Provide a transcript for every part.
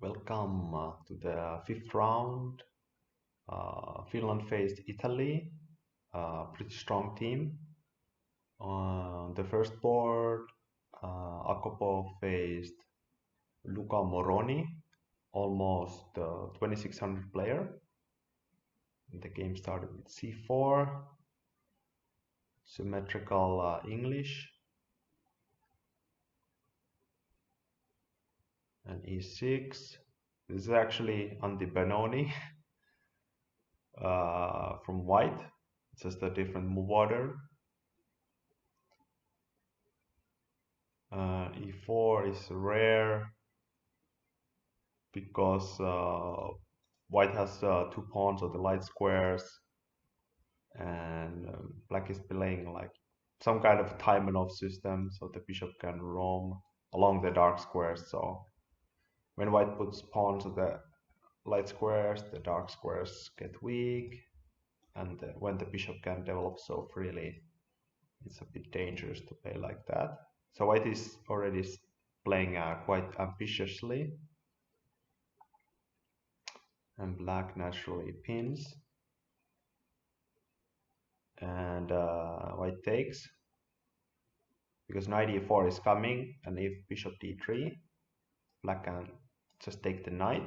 Welcome to the fifth round. Finland faced Italy, pretty strong team. On the first board, Agopov faced Luca Moroni, almost 2600 player. The game started with c4, symmetrical English, and e6. This is actually on the Benoni from white. It's just a different move order. E4 is rare because white has 2 pawns of the light squares, and black is playing like some kind of Taimanov system, so the bishop can roam along the dark squares. So when white puts pawns of the light squares, the dark squares get weak, and when the bishop can develop so freely, it's a bit dangerous to play like that. So white is already playing quite ambitiously, and black naturally pins, and white takes because knight e4 is coming, and if bishop d3, black can just take the knight.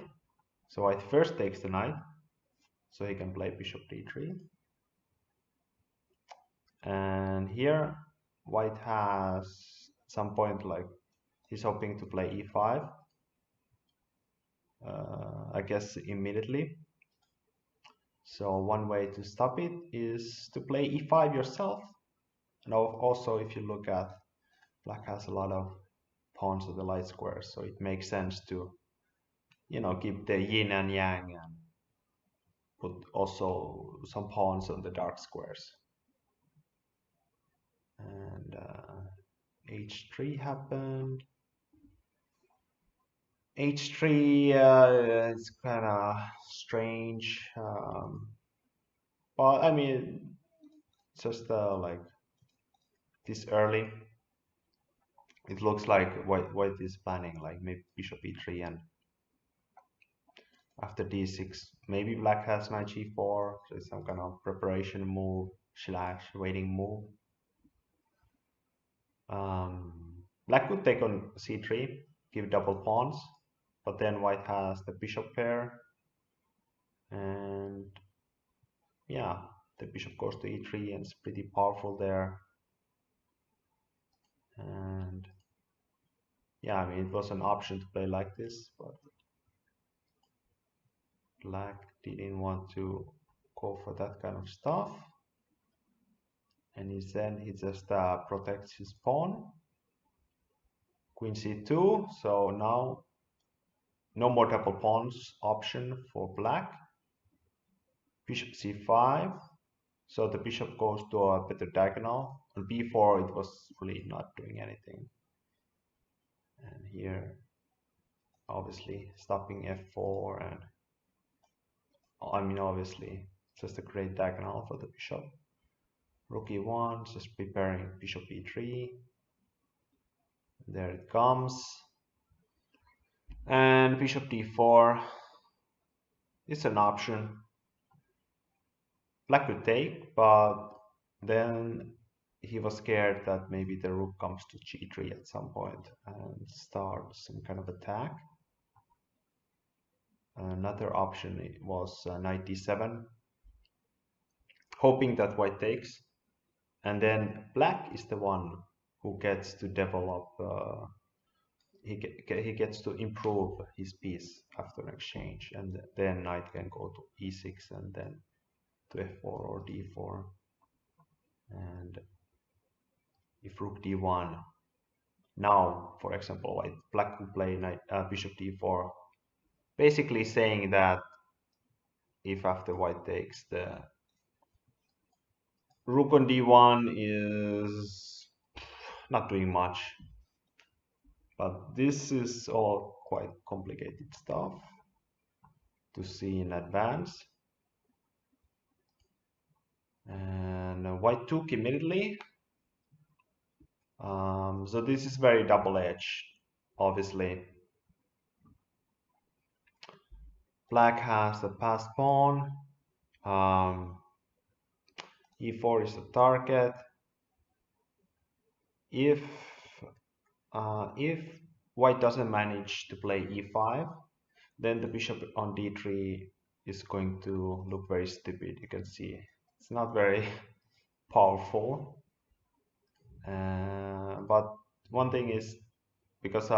So white first takes the knight, so he can play bishop d3. And here white has some point, like he's hoping to play e5, I guess immediately. So one way to stop it is to play e5 yourself. And also, if you look at, black has a lot of pawns of the light squares, so it makes sense to, keep the yin and yang and put also some pawns on the dark squares. And h3 happened. h3 is kind of strange, but I mean, just like this early, it looks like white is planning like maybe bishop e3, and after d6 maybe black has knight g4, so it's some kind of preparation move / waiting move. Black could take on c3, give double pawns, but then white has the bishop pair, and yeah, the bishop goes to e3 and it's pretty powerful there. And yeah, I mean, it was an option to play like this, but black didn't want to go for that kind of stuff, and he just protects his pawn. Queen c2, so now no more double pawns option for black. Bishop c5, so the bishop goes to a better diagonal. On b4 it was really not doing anything, and here obviously stopping f4, and I mean, obviously just a great diagonal for the bishop. Rook e1, just preparing bishop e3. There it comes. And bishop d4 is an option. Black could take, but then he was scared that maybe the rook comes to g3 at some point and starts some kind of attack. Another option was knight d7, hoping that white takes, and then black is the one who gets to develop, he gets to improve his piece after an exchange, and then knight can go to e6 and then to f4 or d4. And if rook d1, now for example black could play bishop d4, basically saying that if after white takes, the rook on d1 is not doing much. But this is all quite complicated stuff to see in advance. And white took immediately. So this is very double-edged, obviously. Black has the passed pawn. E4 is the target. If white doesn't manage to play e5, then the bishop on d3 is going to look very stupid. You can see it's not very powerful. But one thing is, because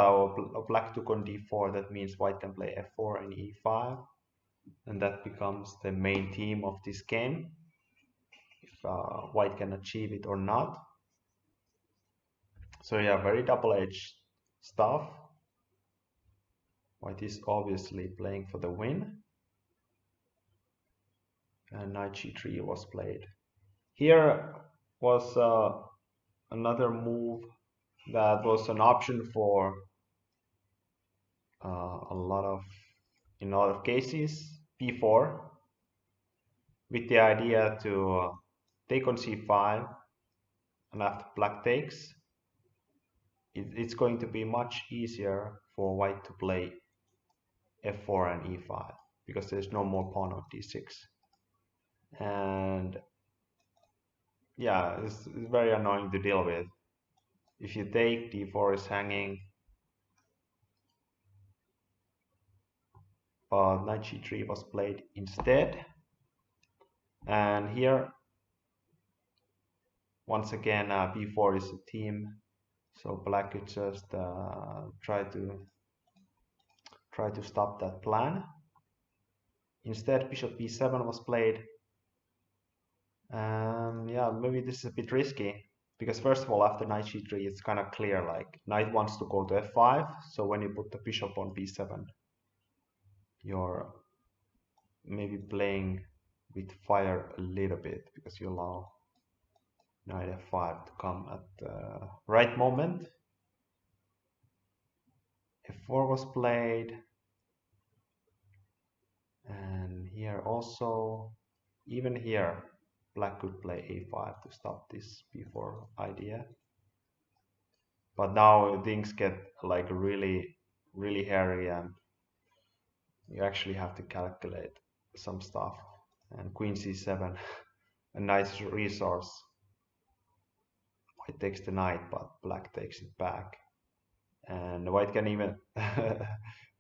black took on d4, that means white can play f4 and e5, and that becomes the main theme of this game, if white can achieve it or not. So yeah, very double-edged stuff. White is obviously playing for the win, and knight g3 was played. Here was another move that was an option for in a lot of cases, b4, with the idea to take on c5, and after black takes, it's going to be much easier for white to play f4 and e5, because there's no more pawn on d6. And yeah, it's very annoying to deal with. If you take, d4 is hanging, but knight g3 was played instead. And here, once again, b4 is a theme, so black could just try to stop that plan. Instead, bishop b7 was played. Yeah, maybe this is a bit risky, because first of all, after knight g3, it's kind of clear, like knight wants to go to f5, so when you put the bishop on b7, you're maybe playing with fire a little bit, because you allow knight f5 to come at the right moment. f4 was played, and here also, even here, black could play a5 to stop this b4 idea. But now things get like really, really hairy, and you actually have to calculate some stuff. And queen c7, a nice resource. White takes the knight, but black takes it back. And white can even,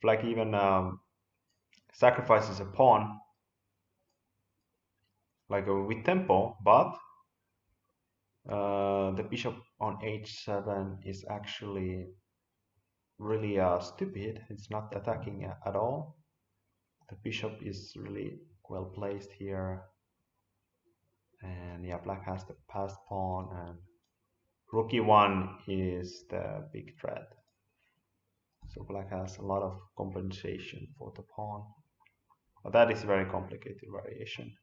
black even sacrifices a pawn, like with tempo, but the bishop on h7 is actually really stupid. It's not attacking at all. The bishop is really well placed here, and yeah, black has the passed pawn, and rook e1 is the big threat. So black has a lot of compensation for the pawn, but that is a very complicated variation.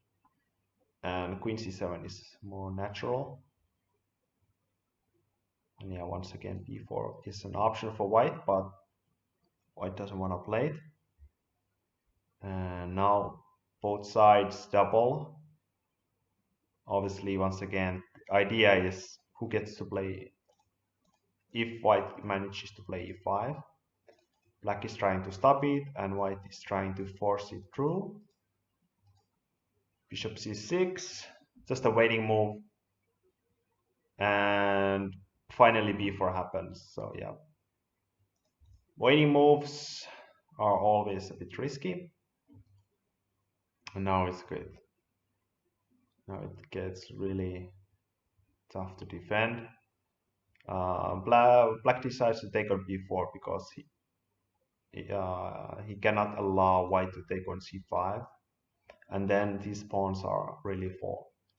And queen c7 is more natural. And yeah, once again, b4 is an option for white, but white doesn't want to play it. And now both sides double. Obviously, once again, the idea is who gets to play. If white manages to play e5, black is trying to stop it, and white is trying to force it through. Bishop c6, just a waiting move, and finally b4 happens. So yeah, waiting moves are always a bit risky, and now it's good. Now it gets really tough to defend. Black decides to take on b4 because he cannot allow white to take on c5, and then these pawns are really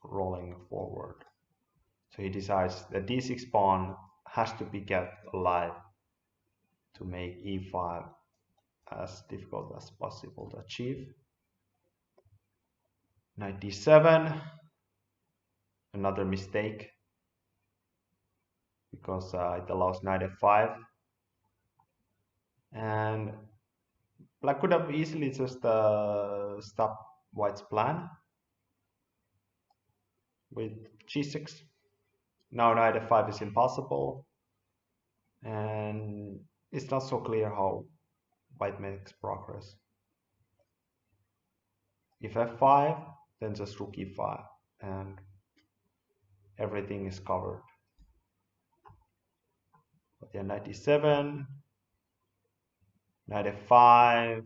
rolling forward. So he decides that d6 pawn has to be kept alive to make e5 as difficult as possible to achieve. Knight d7, another mistake, because it allows knight f5, and black could have easily just stopped white's plan with g6. Now knight f5 is impossible, and it's not so clear how white makes progress. If f5, then just rook e5, and everything is covered. But yeah, knight e7, knight f5.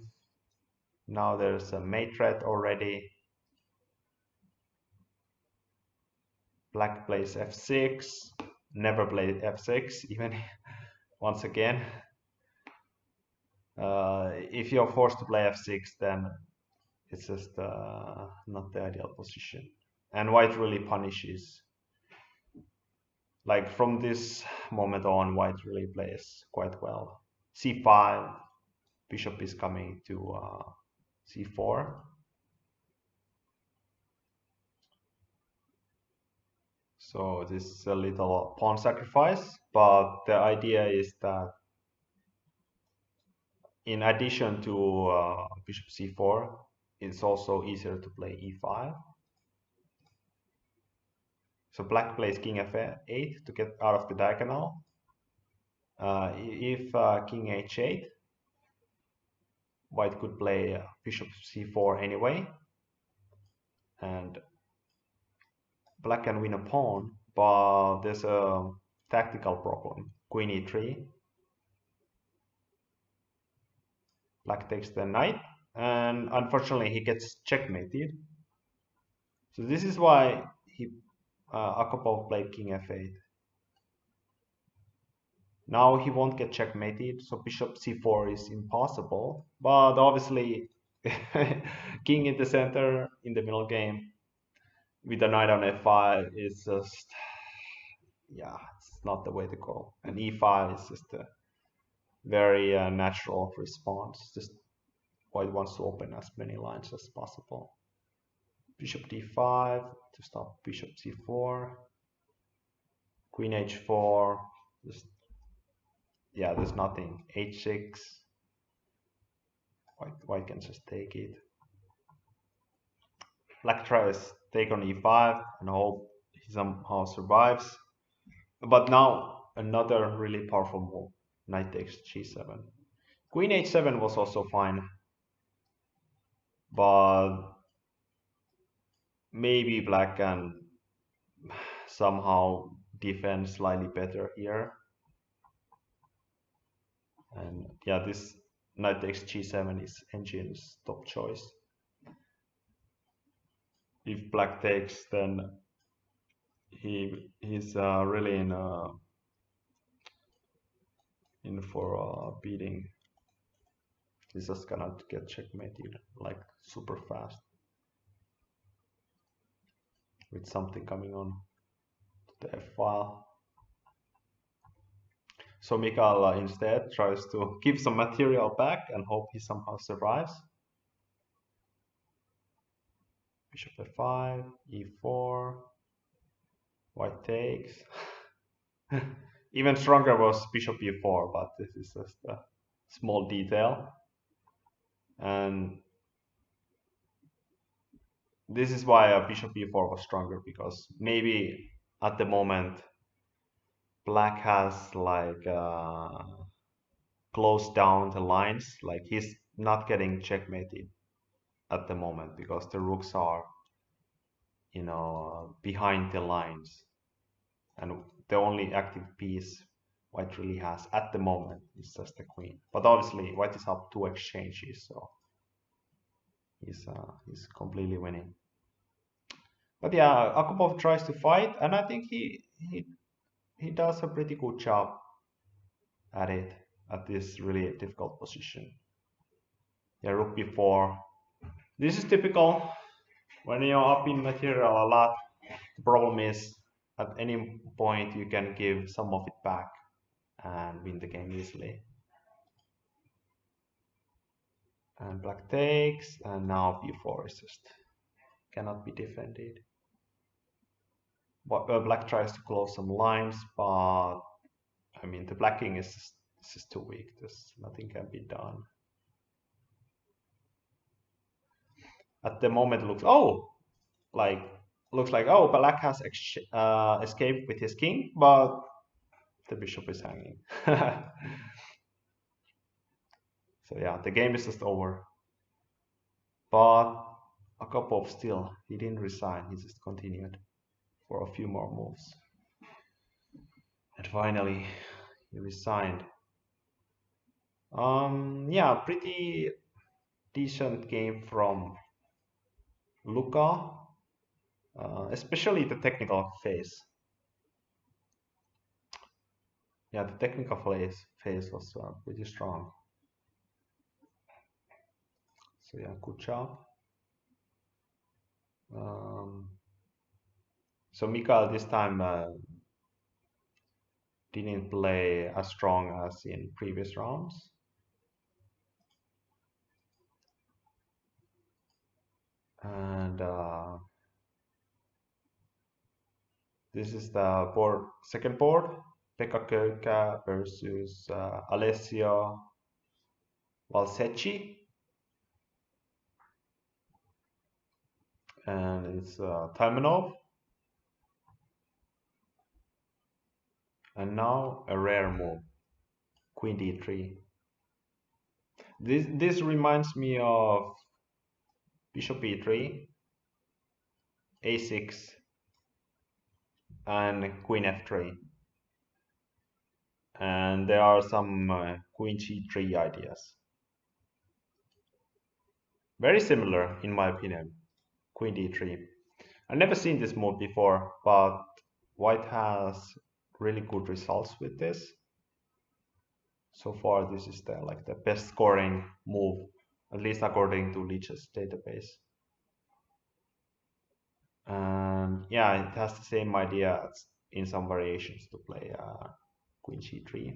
Now there's a mate threat already. Black plays f6. Never played f6, even once again. If you're forced to play f6, then it's just not the ideal position. And white really punishes. Like from this moment on, white really plays quite well. c5, bishop is coming to c4. So this is a little pawn sacrifice, but the idea is that in addition to bishop c4, it's also easier to play e5. So black plays king f8 to get out of the diagonal. If king h8, white could play bishop c4 anyway, and black can win a pawn, but there's a tactical problem. Queen e3. Black takes the knight, and unfortunately he gets checkmated. So this is why Agopov played king f8. Now he won't get checkmated, so bishop c4 is impossible. But obviously, king in the center in the middle game with the knight on f5 is just, yeah, it's not the way to go. And e5 is just a very natural response. Just white wants to open as many lines as possible. Bishop d5 to stop bishop c4. Queen h4. Just, yeah, there's nothing. h6. White can just take it. Black tries take on e5 and hope he somehow survives. But now another really powerful move. Knight takes g7. Queen h7 was also fine, but maybe black can somehow defend slightly better here. And yeah, this knight takes g7 is Engine's top choice. If black takes, then he's really in for beating. He's just gonna get checkmated like super fast with something coming on to the f file. So Mikael instead tries to give some material back and hope he somehow survives. Bishop f5, e4, white takes. Even stronger was bishop e4, but this is just a small detail. And this is why bishop e4 was stronger, because maybe at the moment black has like closed down the lines, like he's not getting checkmated at the moment because the rooks are, you know, behind the lines, and the only active piece white really has at the moment is just the queen. But obviously white is up 2 exchanges, so he's completely winning. But yeah, Agopov tries to fight, and I think he does a pretty good job at it, at this really difficult position. Yeah, rook b4. This is typical when you're up in material a lot. The problem is at any point you can give some of it back and win the game easily. And black takes, and now b4 is just cannot be defended. But black tries to close some lines, but I mean the black king is just too weak. There's nothing can be done. At the moment, looks like black has escaped with his king, but the bishop is hanging. So yeah, the game is just over. But Agopov still, he didn't resign, he just continued for a few more moves. And finally, he resigned. Yeah, pretty decent game from Luca, especially the technical phase. Yeah, the technical phase was pretty strong. So yeah, good job. So Mikael this time didn't play as strong as in previous rounds. And this is the second board. Pekka Koykka versus Alessio Valsecchi. And it's Taimanov. And now a rare move, Queen D3. This reminds me of Bishop E3, A6, and Queen F3. And there are some Queen G3 ideas. Very similar, in my opinion, Queen D3. I've never seen this move before, but White has really good results with this. So far, this is the best scoring move, at least according to Lodici's database. And yeah, it has the same idea in some variations to play Queen G3.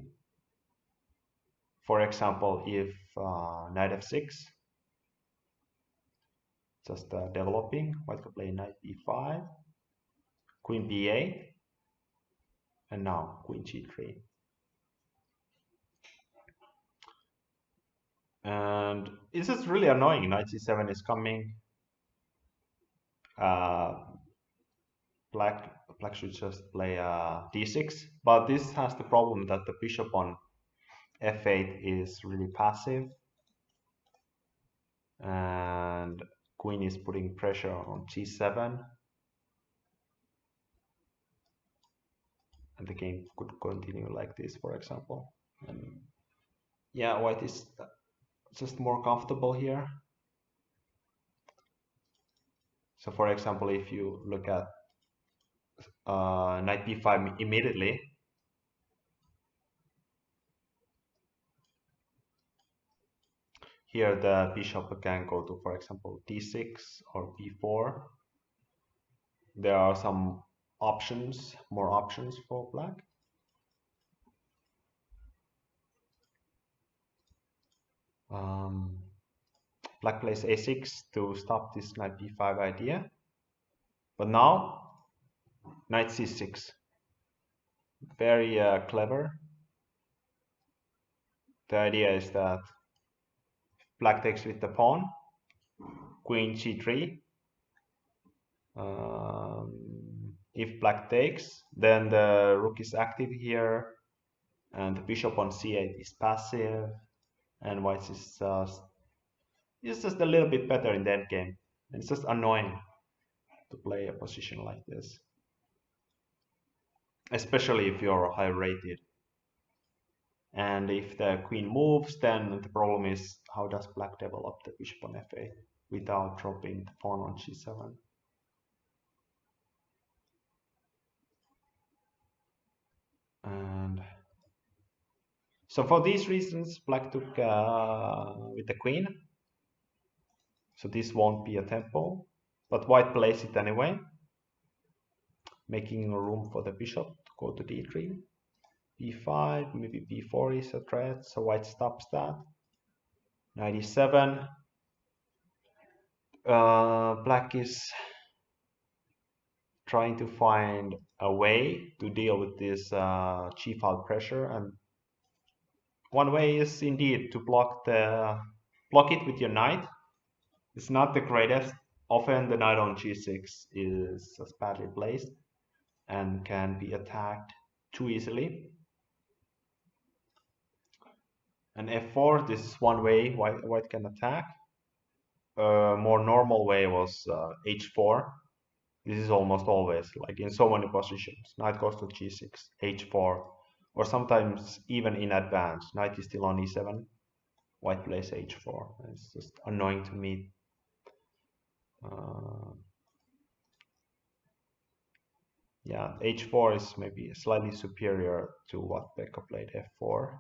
For example, if Knight F6, just developing, White could play Knight B5, Queen B8, and now Queen G3. And it's just really annoying. Knight C7 is coming. Black should just play D6, but this has the problem that the bishop on F8 is really passive, and Queen is putting pressure on G7, and the game could continue like this, for example. And yeah, White is just more comfortable here. So for example, if you look at Knight B5 immediately, here the bishop can go to, for example, D6 or B4. There are some options, more options for black. Black plays A6 to stop this Knight B5 idea. But now, Knight C6. Very clever. The idea is that black takes with the pawn, Queen G3. If black takes, then the rook is active here, and the bishop on C8 is passive, and white is just a little bit better in the endgame. It's just annoying to play a position like this, especially if you're high rated. And if the queen moves, then the problem is how does black develop the bishop on f8 without dropping the pawn on g7. And so for these reasons, black took with the queen. So this won't be a tempo, but white plays it anyway, making room for the bishop to go to d3. b5, maybe b4 is a threat, so white stops that. 97. Black is trying to find a way to deal with this g-file pressure, and one way is indeed to block it with your knight. It's not the greatest. Often the knight on g6 is just badly placed and can be attacked too easily. And f4, this is one way white can attack. a more normal way was h4. This is almost always, like in so many positions, knight goes to g6, h4, or sometimes even in advance, knight is still on e7, white plays h4. It's just annoying to me. Yeah, h4 is maybe slightly superior to what Pekka played f4.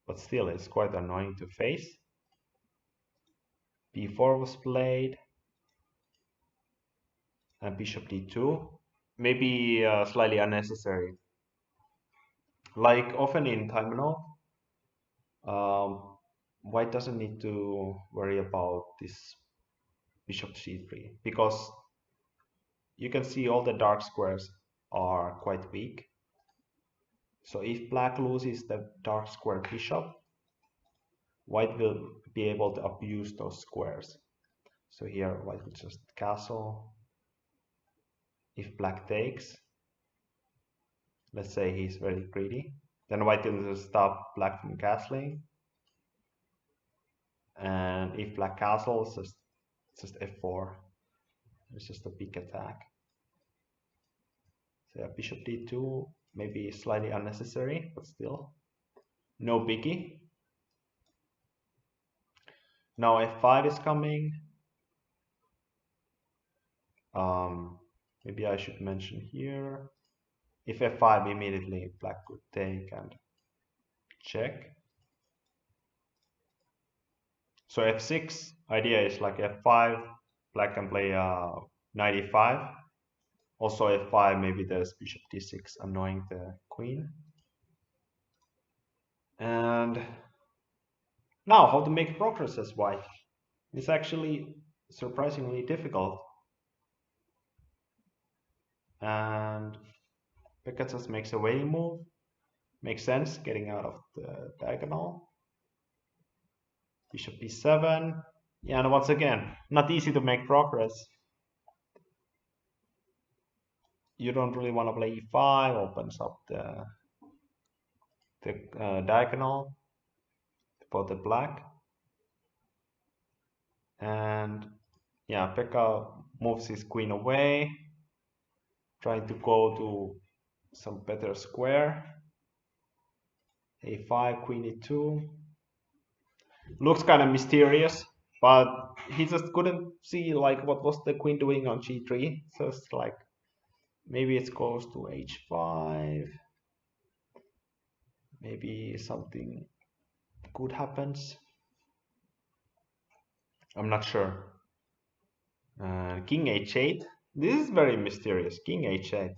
But still, it's quite annoying to face. b4 was played, and bishop d2. Maybe slightly unnecessary. Like often in Taimano, white doesn't need to worry about this bishop c3 because you can see all the dark squares are quite weak. So if black loses the dark square bishop, white will be able to abuse those squares. So here white will just castle. If black takes, let's say he's very greedy, then white will just stop black from castling. And if black castles, just f4. It's just a big attack. So yeah, bishop d2, maybe slightly unnecessary, but still no biggie. Now f5 is coming. Maybe I should mention here, if f5 immediately black could take and check. So f6 idea is like f5, black can play knight e5. Also f5, maybe there's bishop d6 annoying the queen. And now how to make progress as white. It's actually surprisingly difficult. And Pekka just makes a waiting move. Makes sense, getting out of the diagonal. Bishop b7. Yeah, and once again, not easy to make progress. You don't really want to play e5, opens up the diagonal for the black. And yeah, Pekka moves his queen away, trying to go to some better square. a5, queen e2. Looks kind of mysterious, but he just couldn't see like what was the queen doing on g3. So it's like maybe it goes to h5. Maybe something good happens. I'm not sure. King h8. This is very mysterious. King h8.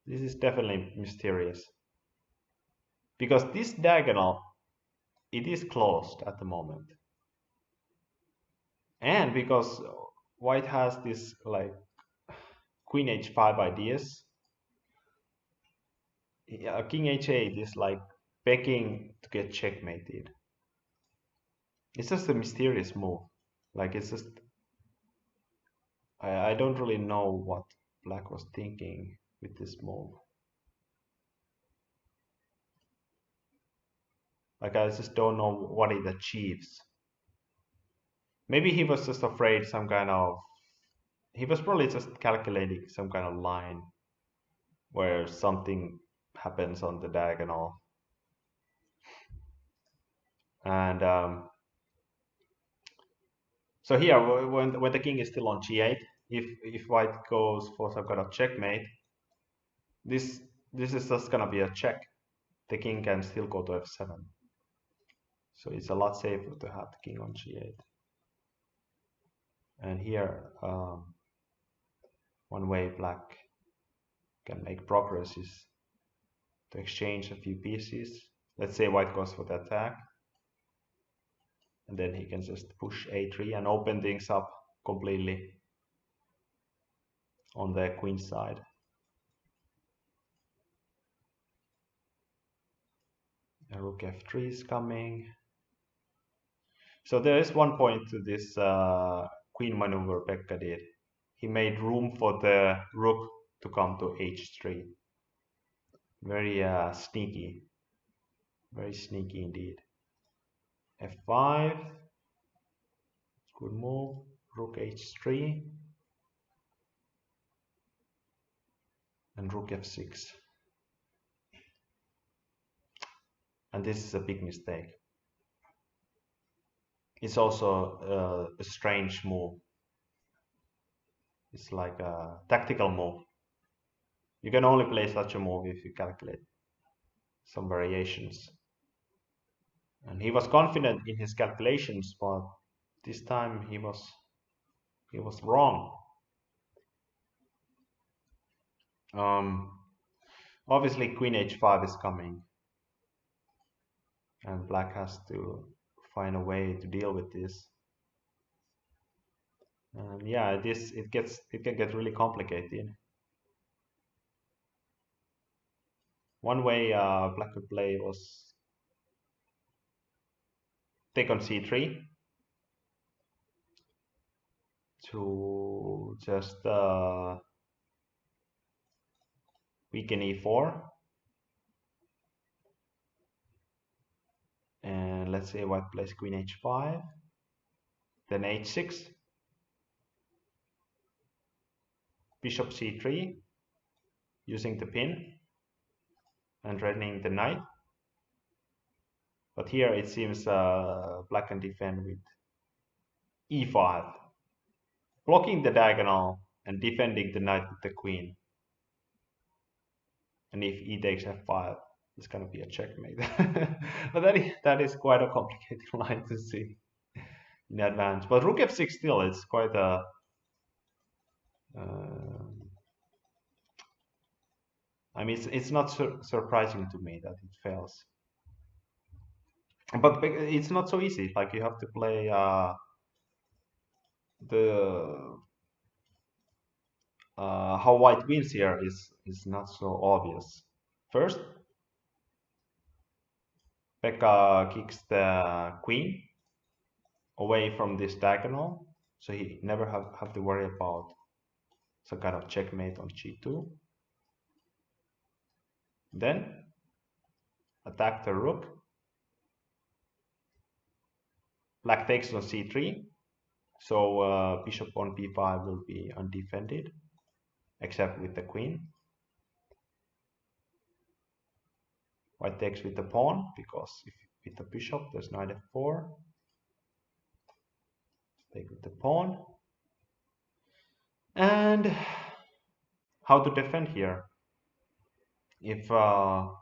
This is definitely mysterious. Because this diagonal, it is closed at the moment. And because white has this like queen h5 ideas, king h8 is like begging to get checkmated. It's just a mysterious move. Like it's just, I don't really know what black was thinking with this move. Like I just don't know what it achieves. Maybe he was just afraid some kind of, he was probably just calculating some kind of line where something happens on the diagonal. And so here, when the king is still on g8, if white goes for some kind of checkmate, this is just gonna be a check. The king can still go to f7. So it's a lot safer to have the king on g8. And here, one way black can make progress is to exchange a few pieces. Let's say white goes for the attack. And then he can just push a3 and open things up completely on the queen side. And rook f3 is coming. So there is one point to this queen maneuver Pekka did. He made room for the rook to come to h3. Very sneaky. Very sneaky indeed. f5. Good move. Rook h3. And rook f6. And this is a big mistake. It's also a strange move. It's like a tactical move. You can only play such a move if you calculate some variations. And he was confident in his calculations, but this time he was wrong. Obviously queen h5 is coming, and black has to find a way to deal with this. And yeah, it can get really complicated. One way black could play was take on c3 to just weaken e4, and let's say white plays queen h5, then h6, bishop c3, using the pin and threatening the knight. But here it seems black can defend with e5, blocking the diagonal and defending the knight with the queen. And if e takes f5, it's going to be a checkmate. But that is quite a complicated line to see in advance. But rook f6 still, it's quite a I mean, it's not surprising to me that it fails. But it's not so easy. Like, you have to play how white wins here is not so obvious. First, Pekka kicks the queen away from this diagonal, so he never have to worry about some kind of checkmate on g2. Then attack the rook. Black takes on c3, so bishop on b5 will be undefended, except with the queen. White takes with the pawn, because if with the bishop there's knight f4. Take with the pawn. And how to defend here? If rook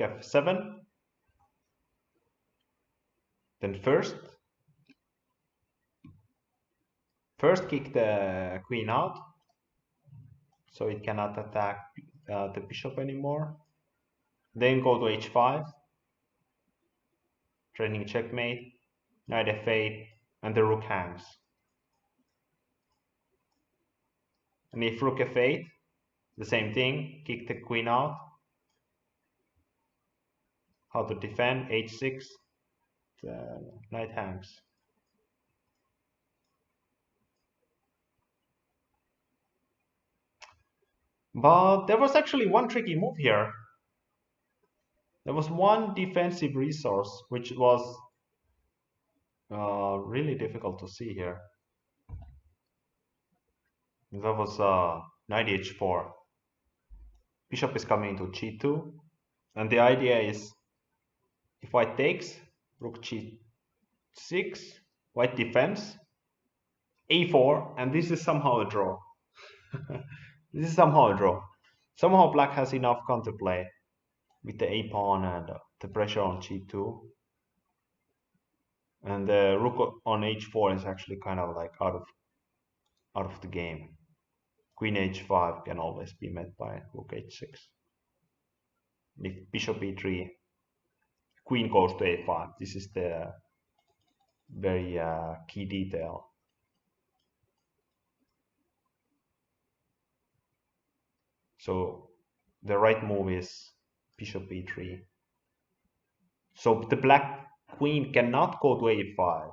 f7, then first kick the queen out, so it cannot attack the bishop anymore. Then go to h5, threatening checkmate, knight f8, and the rook hangs. And if rook f8, the same thing, kick the queen out. How to defend? h6, the knight hangs. But there was actually one tricky move here. There was one defensive resource which was really difficult to see here. That was knight h4. Bishop is coming to g2, and the idea is, if white takes, rook g6, white defends, a4, and this is somehow a draw. This is somehow a draw. Somehow black has enough counterplay with the a pawn and the pressure on g2. And the rook on h4 is actually kind of like out of the game. Queen h5 can always be met by rook h6. If bishop e3, queen goes to a5. This is the very key detail. So the right move is bishop e3. So the black queen cannot go to a5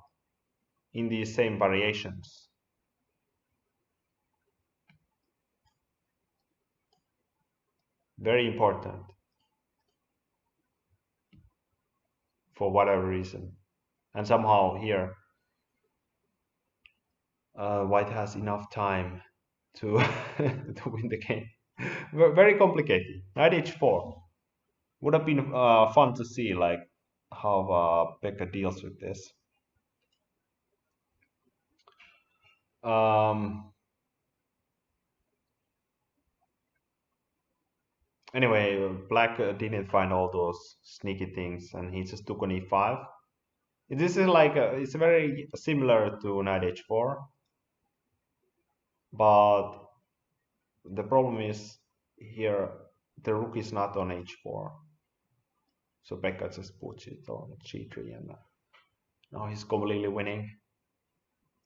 in these same variations. Very important for whatever reason. And somehow here, white has enough time to to win the game. Very complicated. Knight h4 would have been fun to see, like how Pekka deals with this. Anyway, black didn't find all those sneaky things, and he just took on e5. This is like it's very similar to knight h4, but the problem is here the rook is not on h4, so Pekka just puts it on g3, and now he's completely winning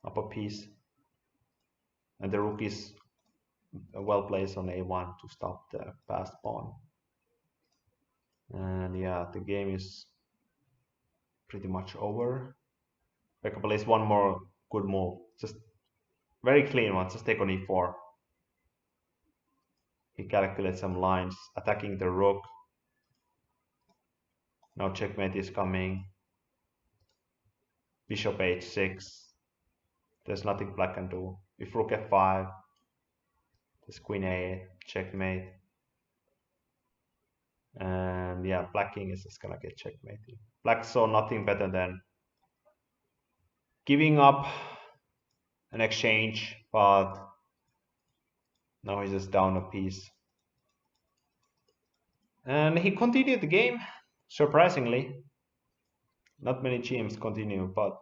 up a piece, and the rook is well placed on a1 to stop the passed pawn. And yeah, the game is pretty much over. Pekka plays one more good move, just very clean one, just take on e4. He calculates some lines, attacking the rook. Now checkmate is coming. Bishop h6. There's nothing black can do. If rook f5, there's queen a8, checkmate. And yeah, black king is just gonna get checkmated. Black saw nothing better than giving up an exchange, but now he's just down a piece. And he continued the game, surprisingly. Not many GMs continue, but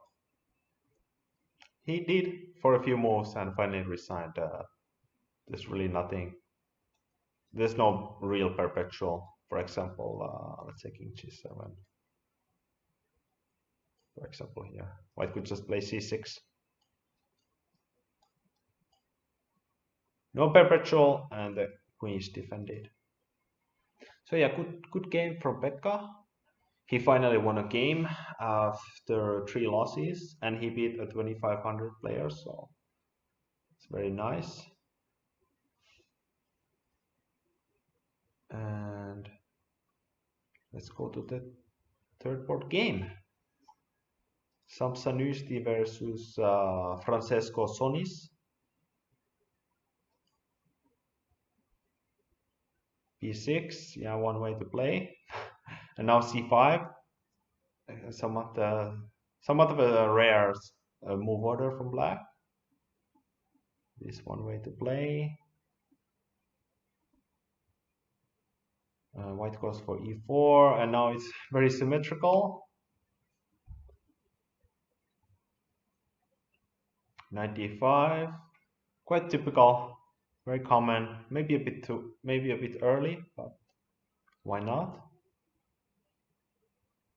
he did for a few moves and finally resigned. There's really nothing. There's no real perpetual. For example, let's say king g7. For example, here, white could just play c6. No perpetual, and the queen is defended. So yeah, good game from Pekka. He finally won a game after 3 losses, and he beat a 2500 player, so it's very nice. And let's go to the third board game. Sampsa Nyysti versus Francesco Sonis. b6, yeah, one way to play. And now c5, somewhat of a rare move order from black. This one way to play. White goes for e4, and now it's very symmetrical. Knight d5, quite typical, very common. Maybe a bit early, but why not?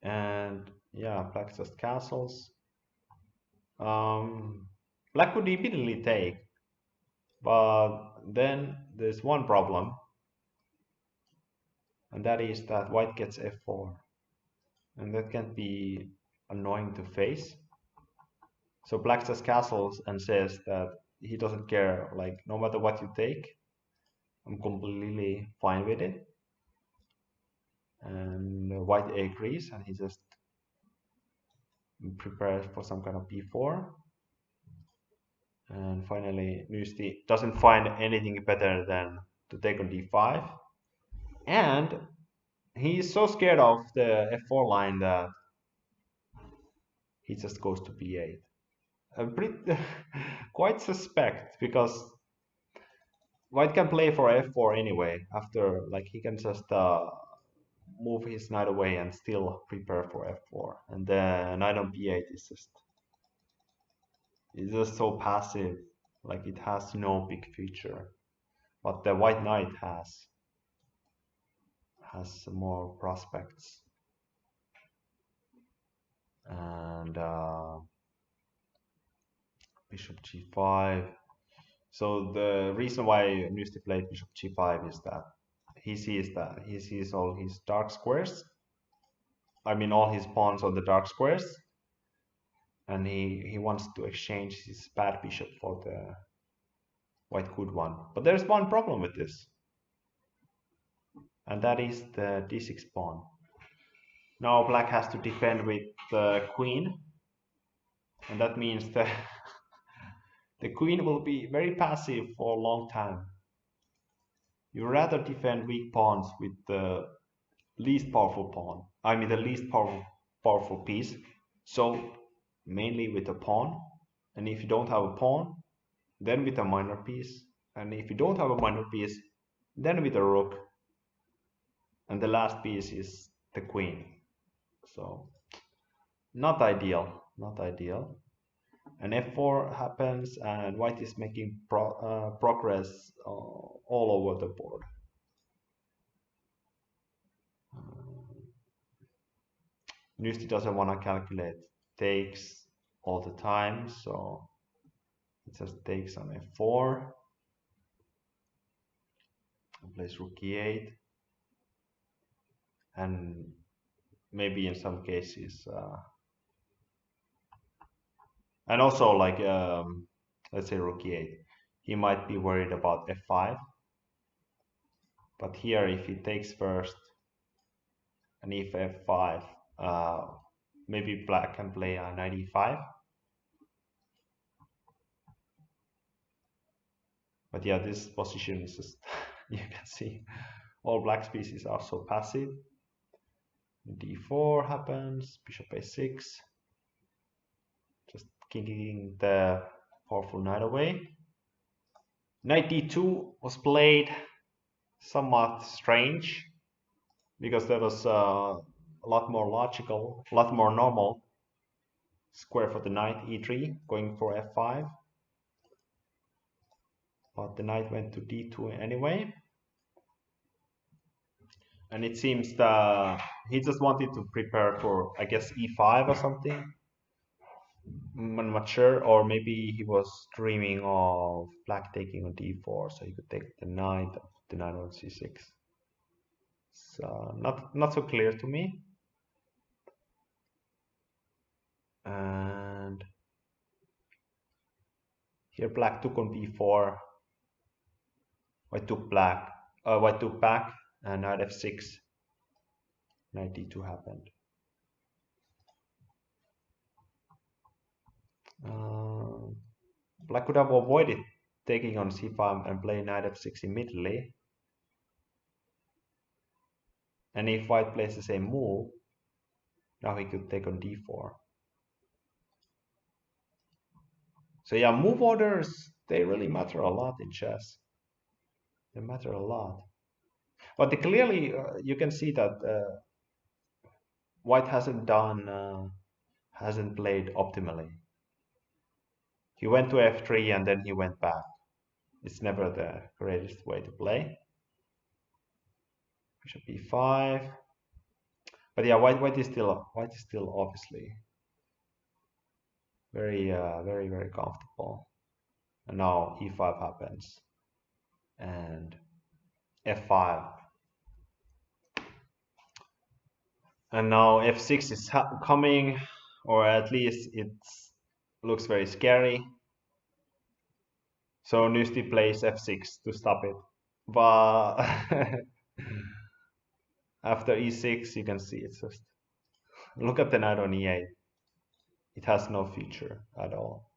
And yeah, black just castles. Black could immediately take, but then there's one problem, and that is that white gets f4, and that can be annoying to face. So black just castles and says that he doesn't care, like no matter what you take, I'm completely fine with it. And white agrees, and he just prepares for some kind of b4. And finally, Nyysti doesn't find anything better than to take on d5. And he's so scared of the f4 line that he just goes to b8. Quite suspect, because white can play for f4 anyway. After, like, he can just move his knight away and still prepare for f4. And the knight on b8 is just so passive, like it has no big feature. But the white knight has more prospects. And bishop g5. So the reason why Nyysti played bishop g5 is that he sees all his dark squares. I mean all his pawns on the dark squares, and he wants to exchange his bad bishop for the white good one. But there's one problem with this. and that is the d6 pawn. Now black has to defend with the queen, and that means that the queen will be very passive for a long time. You rather defend weak pawns with the least powerful pawn. I mean the least powerful piece. So mainly with a pawn, and if you don't have a pawn, then with a minor piece, and if you don't have a minor piece, then with a rook, and the last piece is the queen. So not ideal, not ideal. And f4 happens, and white is making progress all over the board. Nyysti doesn't want to calculate takes all the time, so it just takes on f4 and plays rook e8, and maybe in some cases and also like let's say rook e8, he might be worried about f5, but here if he takes first and if f5, maybe black can play knight e5. But yeah, this position is just you can see all black's pieces are so passive. d4 happens, bishop a6, just kicking the powerful knight away. Knight d2 was played somewhat strange, because that was a lot more logical, a lot more normal. Square for the knight, e3, going for f5. But the knight went to d2 anyway. And it seems that he just wanted to prepare for, I guess, e5 or something. I'm not sure, or maybe he was dreaming of black taking on d4, so he could take the knight on c6. So not so clear to me. And here black took on b4. White took back, and knight f6. Knight d2 happened. Black could have avoided taking on c5 and play knight f6 immediately. And if white plays the same move, now he could take on d4. So yeah, move orders, they really matter a lot in chess. They matter a lot. But clearly, you can see that white hasn't played optimally. He went to f3 and then he went back. It's never the greatest way to play. Bishop e5. But yeah, white is still obviously very very comfortable. And now e5 happens, and f5, and now f6 is coming, or at least it looks very scary. So Nyysti plays f6 to stop it, but after e6 you can see it's just, look at the knight on e8. It has no future at all.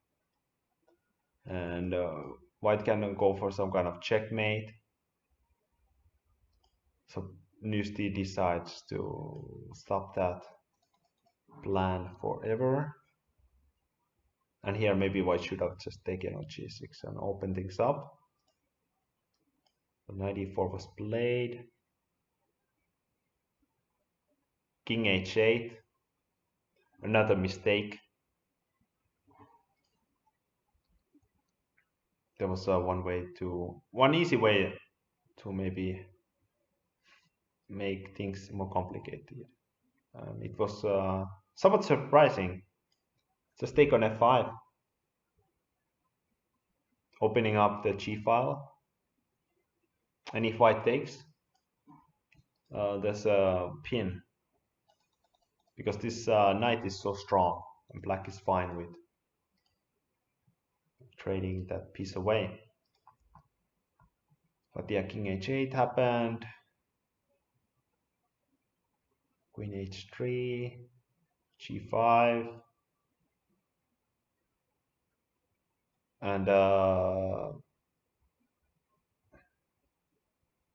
And white can go for some kind of checkmate. So Nyysti decides to stop that plan forever. And here maybe white should have just taken on g6 and opened things up. So knight e4 was played. King h8. Another mistake. There was one easy way to maybe make things more complicated. It was somewhat surprising. Just take on f5, opening up the g file, and if white takes, there's a pin, because this knight is so strong, and black is fine with trading that piece away. But yeah, king h8 happened. queen h3, g5, and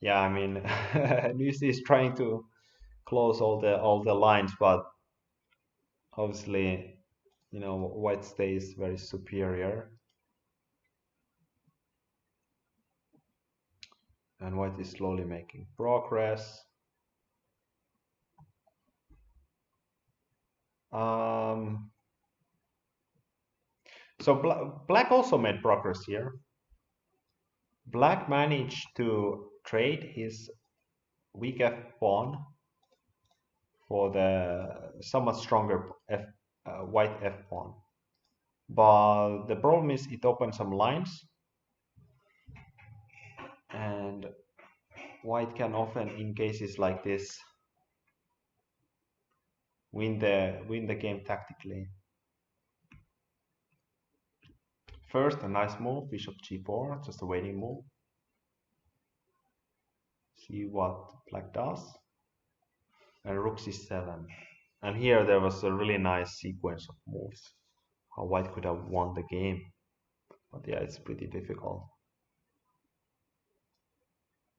yeah, I mean, Nyysti is trying to close all the lines, but obviously, you know, white stays very superior, and white is slowly making progress. So black also made progress here. Black managed to trade his weak f pawn for the somewhat stronger white f pawn. But the problem is it opens some lines, and white can often, in cases like this, win the game tactically. First, a nice move, bishop g4, just a waiting move. See what black does. And rook c7. And here there was a really nice sequence of moves. How white could have won the game. But yeah, it's pretty difficult.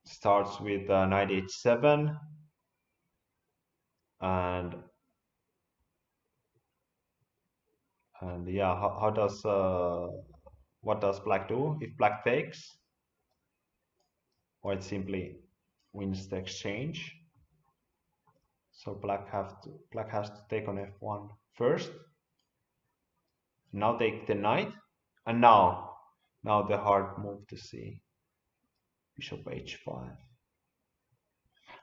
Starts with knight h7. And yeah, how does what does black do? If black takes, white simply wins the exchange. So black has to take on f1 first. Now take the knight, and now the hard move to see, bishop h5,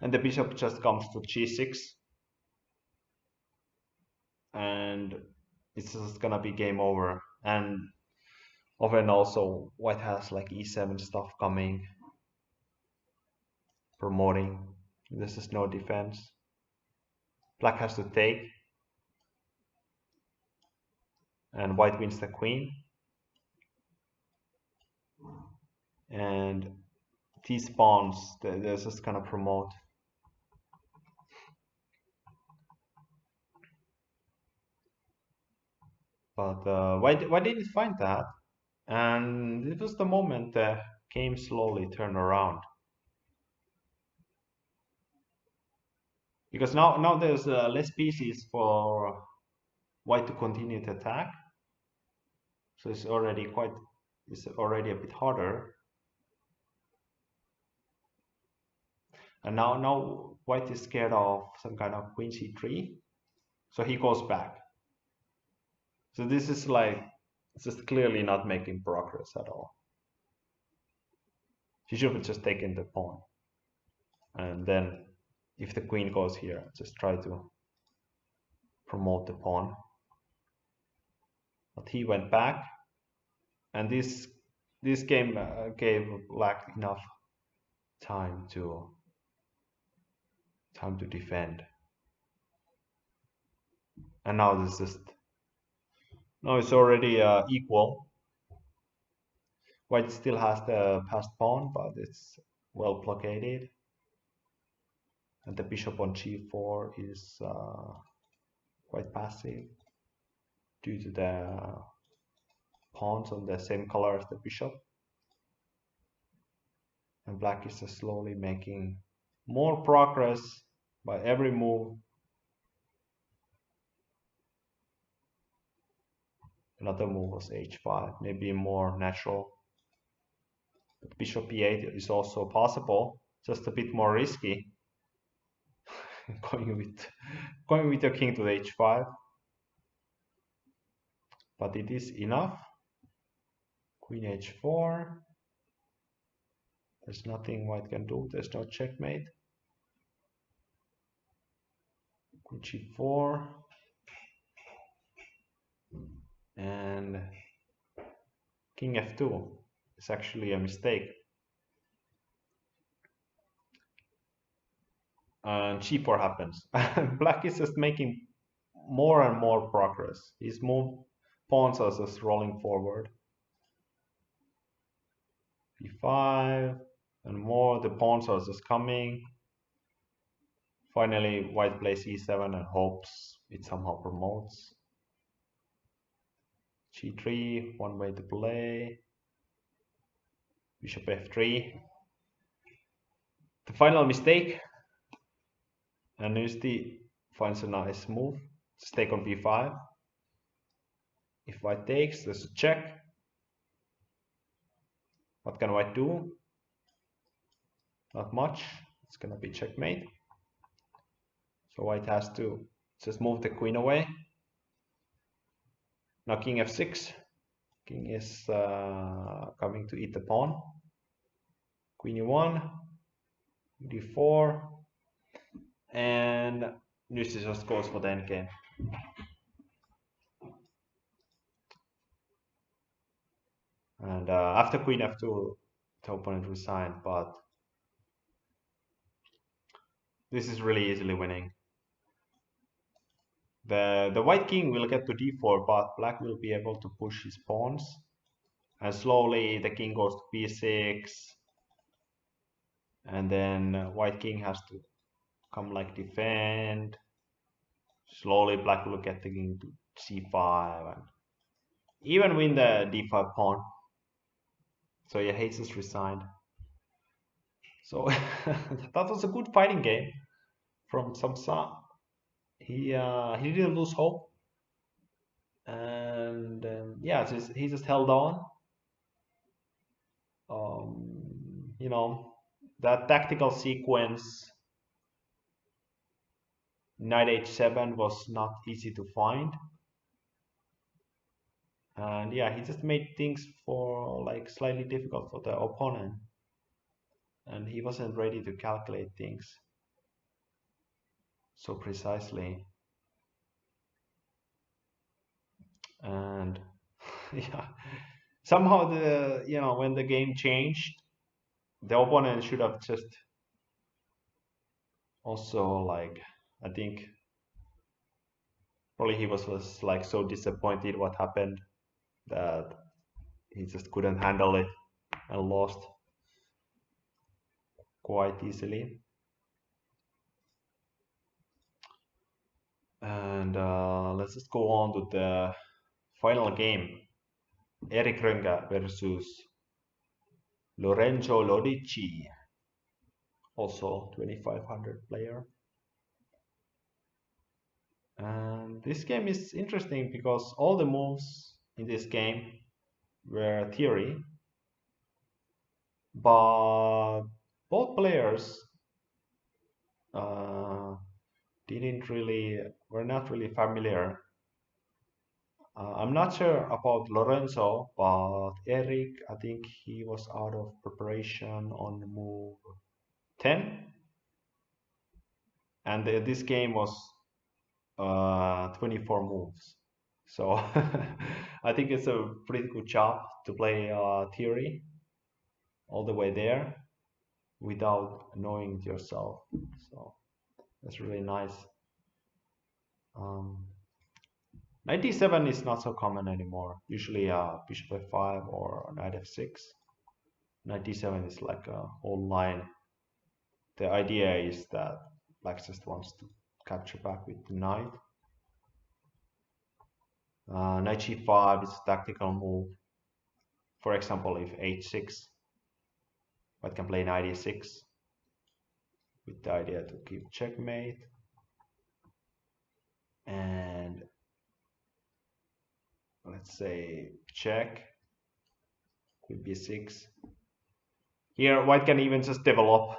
and the bishop just comes to g6, and it's just gonna be game over. And often also white has like e7 stuff coming, promoting. This is no defense. Black has to take, and white wins the queen. And these pawns, they're just gonna promote. But why did it find that? And it was the moment the game slowly turned around. Because now there's less pieces for white to continue to attack. So it's already a bit harder. And now white is scared of some kind of queen c3. So he goes back. So this is like, it's just clearly not making progress at all. He should have just taken the pawn. And then if the queen goes here, just try to promote the pawn. But he went back, and this game gave black enough time to defend. And now it's already equal. White still has the passed pawn, but it's well blockaded. And the bishop on g4 is quite passive due to the pawns on the same color as the bishop. And black is slowly making more progress by every move. Another move was h5, maybe more natural. But bishop e8 is also possible, just a bit more risky. going with your king to h5. But it is enough. Queen h4. There's nothing white can do. There's no checkmate. Queen g4. And king f2 is actually a mistake. And g4 happens. Black is just making more and more progress. His pawns are just rolling forward. b5 and more. The pawns are just coming. Finally, white plays e7 and hopes it somehow promotes. g3, one way to play. Bishop f3. The final mistake. And Nyysti finds a nice move. Just take on b5. If white takes, there's a check. What can white do? Not much. It's gonna be checkmate. So white has to just move the queen away. Now king f6. King is coming to eat the pawn. Queen e1, d4, and Nyysti just goes for the endgame. And after queen f2, the opponent resigned, but this is really easily winning. The white king will get to d4, but black will be able to push his pawns. And slowly the king goes to b6. And then white king has to come like defend. Slowly black will get the king to c5 and even win the d5 pawn. So yeah, he just resigned. So that was a good fighting game from Sampsa. He didn't lose hope, and yeah, he just held on. You know, that tactical sequence knight h7 was not easy to find, and yeah, he just made things for like slightly difficult for the opponent, and he wasn't ready to calculate things so precisely. And yeah, somehow when the game changed, the opponent should have just also like, I think probably he was like so disappointed what happened that he just couldn't handle it and lost quite easily. And let's just go on to the final game. Erik Ronka versus Lorenzo Lodici, also 2500 player. And this game is interesting because all the moves in this game were theory, but both players were not really familiar. I'm not sure about Lorenzo, but Erik, I think he was out of preparation on move 10, and this game was 24 moves. So I think it's a pretty good job to play theory all the way there without knowing it yourself. So that's really nice. 97 is not so common anymore. Usually bishop f5 or knight f6. 97 is like a whole line. The idea is that black just wants to capture back with the knight. Knight g5 is a tactical move. For example, if h6, white can play knight e6 with the idea to keep checkmate. And let's say check, queen b6. Here white can even just develop.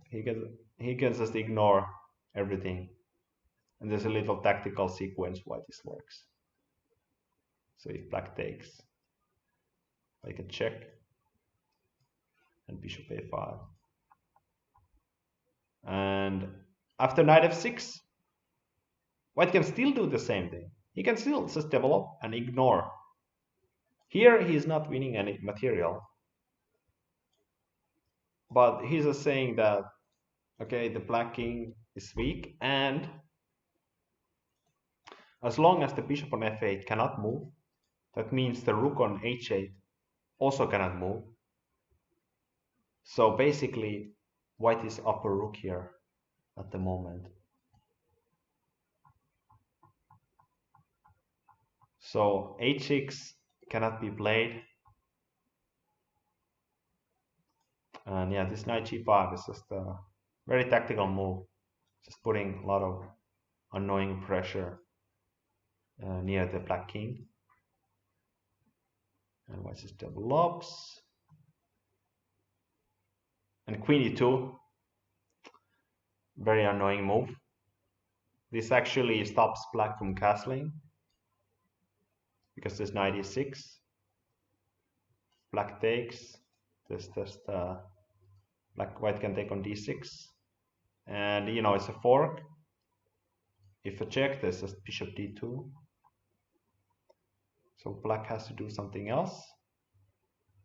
He can just ignore everything, and there's a little tactical sequence why this works. So if black takes, I can check and bishop a5, and after knight f6, white can still do the same thing. He can still just develop and ignore. Here he is not winning any material, but he's just saying that okay, the black king is weak, and as long as the bishop on f8 cannot move, that means the rook on h8 also cannot move. So basically white is upper rook here at the moment. So h6 cannot be played. And yeah, this knight g5 is just a very tactical move. Just putting a lot of annoying pressure near the black king. And white just develops. And queen e2. Very annoying move. This actually stops black from castling. Because this knight e6. Black takes. This just white can take on d6. And you know, it's a fork. If a check, there's just bishop d2. So black has to do something else.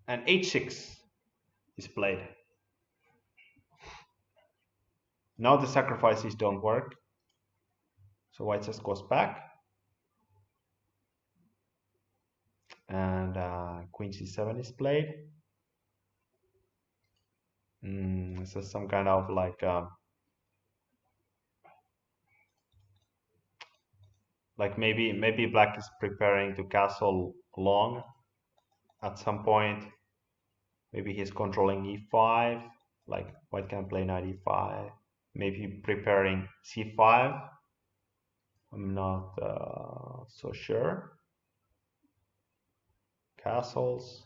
And h6 is played. Now the sacrifices don't work. So white just goes back. And queen c7 is played. This is some kind of like maybe black is preparing to castle long at some point. Maybe he's controlling e5, like white can play knight e5. Maybe preparing c5. I'm not so sure. Castles,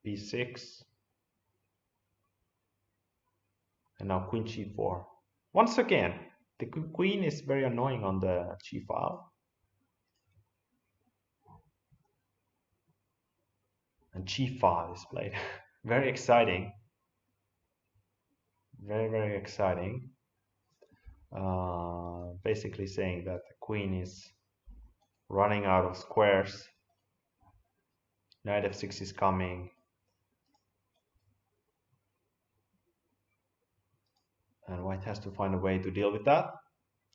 b6, and now queen g4. Once again, the queen is very annoying on the g file. And g5 is played. Very exciting. Very, very exciting. Basically saying that the queen is running out of squares. Knight f6 is coming. And white has to find a way to deal with that.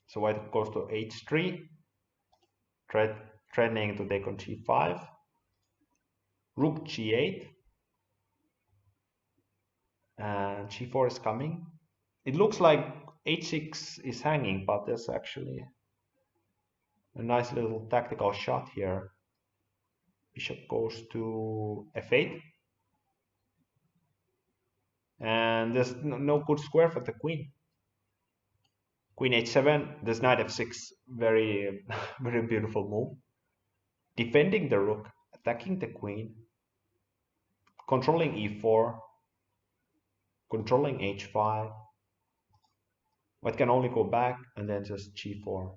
So white goes to h3, threatening to take on g5. Rook g8. And g4 is coming. It looks like h6 is hanging, but there's actually a nice little tactical shot here. Bishop goes to f8. And there's no good square for the queen. Queen h7, there's knight f6, very, very beautiful move. Defending the rook, attacking the queen, controlling e4, controlling h5. White can only go back and then just g4.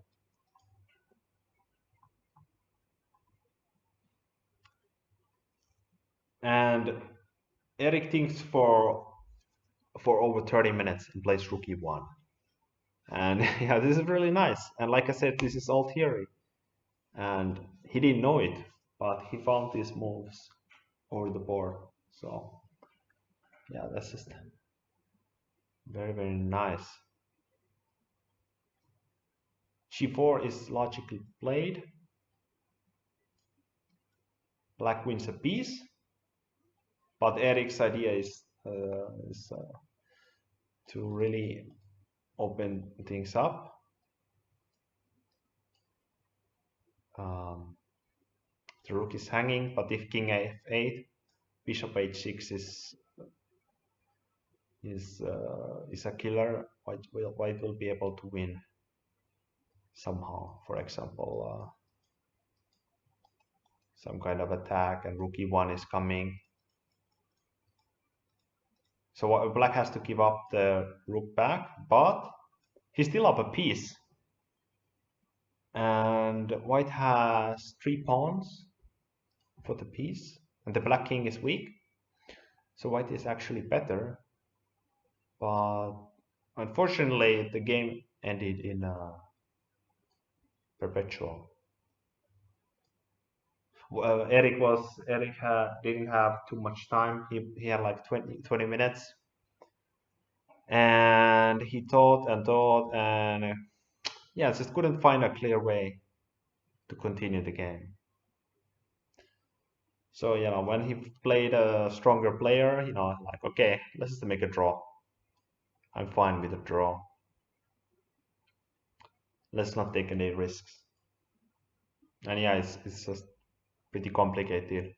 And Erik thinks for over 30 minutes and plays rook e1. And yeah, this is really nice. And like I said, this is all theory. And he didn't know it, but he found these moves over the board. So yeah, that's just very, very nice. g4 is logically played. Black wins a piece. But Erik's idea is to really open things up. The rook is hanging, but if king f8, bishop h6 is a killer. White will be able to win somehow. For example, some kind of attack, and rook e1 is coming. So black has to give up the rook back, but he's still up a piece. And white has 3 pawns for the piece, and the black king is weak. So white is actually better, but unfortunately the game ended in a perpetual. Erik didn't have too much time. He had like 20 minutes, and he thought and yeah, just couldn't find a clear way to continue the game. So when he played a stronger player, like, okay, let's just make a draw. I'm fine with a draw. Let's not take any risks. And yeah, it's just pretty complicated.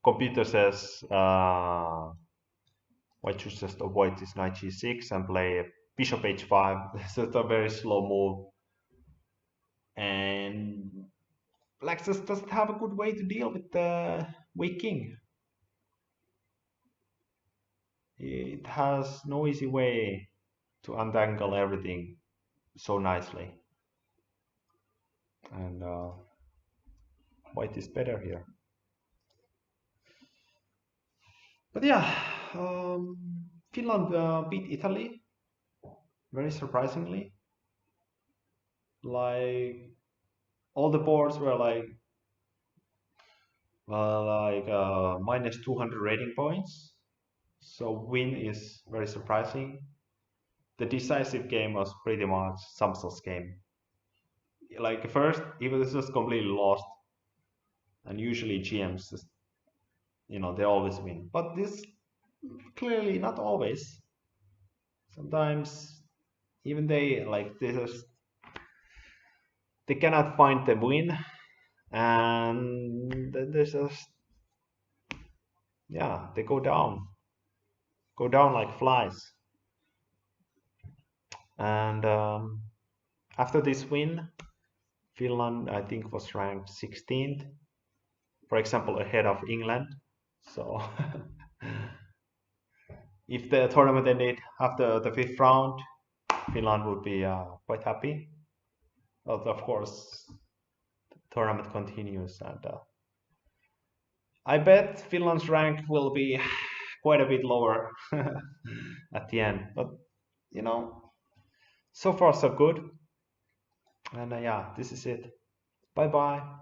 Computer says white should just avoid this knight g6 and play bishop h5. This is a very slow move. And black just doesn't have a good way to deal with the weak king. It has no easy way to untangle everything so nicely. And white is better here. But yeah, Finland beat Italy very surprisingly. Like all the boards were like minus 200 rating points. So win is very surprising. The decisive game was pretty much Sampsa's game. Like first, he was just completely lost, and usually GMs just, they always win. But this clearly not always. Sometimes even they cannot find the win, and there's just they go down like flies. And after this win, Finland I think was ranked 16th, for example, ahead of England. So if the tournament ended after the 5th round, Finland would be quite happy. But of course, the tournament continues, and I bet Finland's rank will be quite a bit lower at the end. But so far so good. And yeah, this is it. Bye bye.